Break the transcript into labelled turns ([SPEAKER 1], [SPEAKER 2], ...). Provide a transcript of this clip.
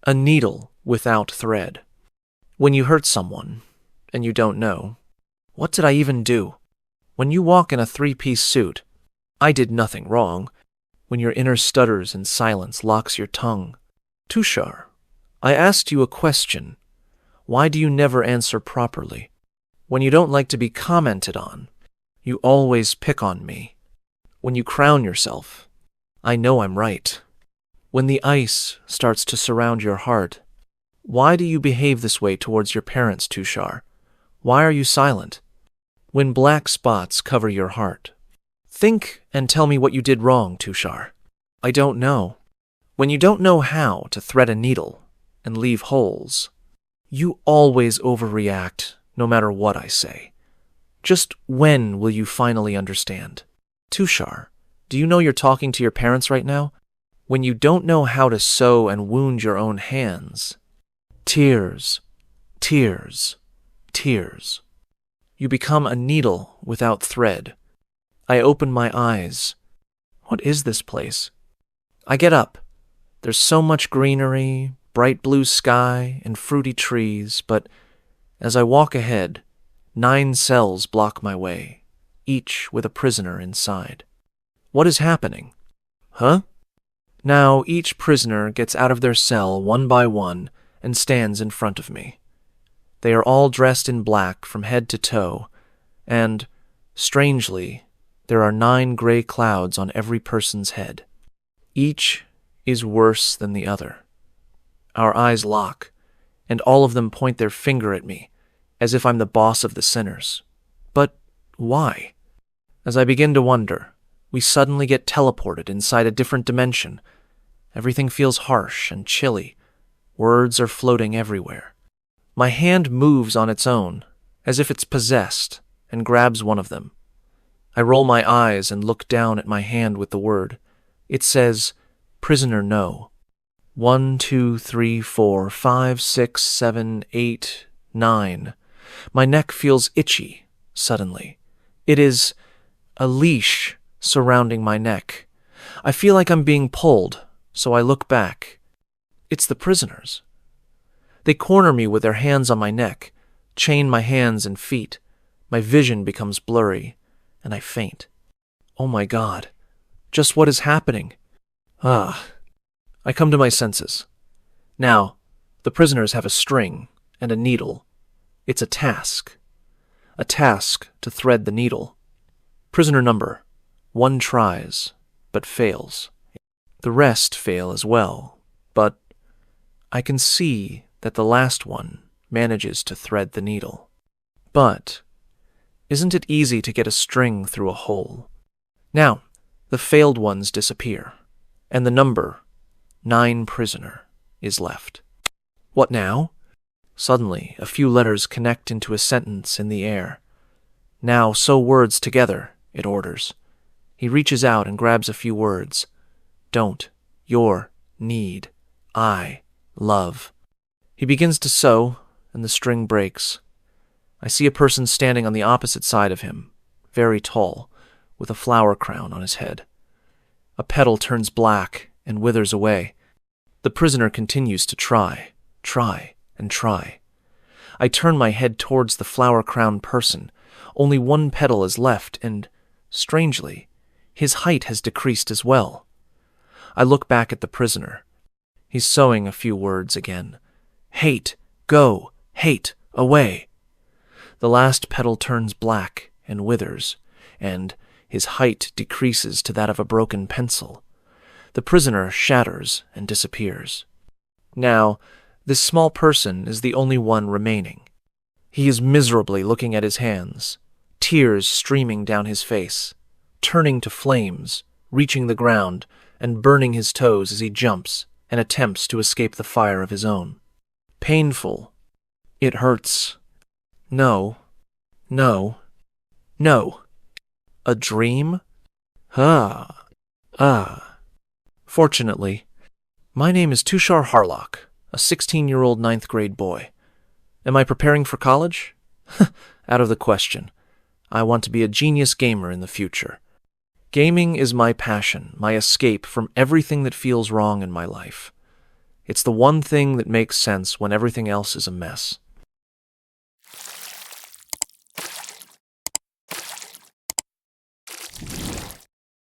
[SPEAKER 1] A needle without thread. When you hurt someone, and you don't know, what did I even do? When you walk in a three-piece suit, I did nothing wrong. When your inner stutters and silence locks your tongue. Tushar, I asked you a question. Why do you never answer properly? When you don't like to be commented on, you always pick on me. When you crown yourself, I know I'm right. When the ice starts to surround your heart, why do you behave this way towards your parents, Tushar? Why are you silent? When black spots cover your heart, think and tell me what you did wrong, Tushar. I don't know. When you don't know how to thread a needle and leave holes, you always overreact no matter what I say. Just when will you finally understand? Tushar, do you know you're talking to your parents right now? When you don't know how to sew and wound your own hands, tears, tears, tears. You become a needle without thread. I open my eyes. What is this place? I get up. There's so much greenery, bright blue sky, and fruity trees, but as I walk ahead, 9 cells block my way, each with a prisoner inside. What is happening? Huh? Now each prisoner gets out of their cell one by one and stands in front of me. They are all dressed in black from head to toe, and, strangely, there are 9 gray clouds on every person's head. Each is worse than the other. Our eyes lock, and all of them point their finger at me, as if I'm the boss of the sinners. But why? As I begin to wonder, we suddenly get teleported inside a different dimension. Everything feels harsh and chilly. Words are floating everywhere. My hand moves on its own, as if it's possessed, and grabs one of them. I roll my eyes and look down at my hand with the word. It says, Prisoner No. 1, 2, 3, 4, 5, 6, 7, 8, 9. My neck feels itchy, suddenly. It is a leash surrounding my neck. I feel like I'm being pulled, so I look back. It's the prisoners. They corner me with their hands on my neck, chain my hands and feet. My vision becomes blurry, and I faint. Oh my God, just what is happening? I come to my senses. Now, the prisoners have a string and a needle. It's a task to thread the needle. Prisoner number 1 tries, but fails. The rest fail as well, but I can see that the last one manages to thread the needle. But isn't it easy to get a string through a hole? Now, the failed ones disappear, and the number 9 prisoner is left. What now? Suddenly, a few letters connect into a sentence in the air. Now, sew words together, it orders. He reaches out and grabs a few words. Don't, your, need, I, love. He begins to sew, and the string breaks. I see a person standing on the opposite side of him, very tall, with a flower crown on his head. A petal turns black and withers away. The prisoner continues to try, and try. I turn my head towards the flower-crowned person. Only 1 petal is left, and, strangely, his height has decreased as well. I look back at the prisoner. He's sewing a few words again. Hate, go, hate, away. The last petal turns black and withers, and his height decreases to that of a broken pencil. The prisoner shatters and disappears. Now, this small person is the only one remaining. He is miserably looking at his hands, tears streaming down his face, turning to flames, reaching the ground, and burning his toes as he jumps and attempts to escape the fire of his own. Painful. It hurts. No. No. No. A dream? Fortunately, my name is Tushar Harlock, a 16-year-old 9th grade boy. Am I preparing for college? Out of the question. I want to be a genius gamer in the future. Gaming is my passion, my escape from everything that feels wrong in my life. It's the one thing that makes sense when everything else is a mess.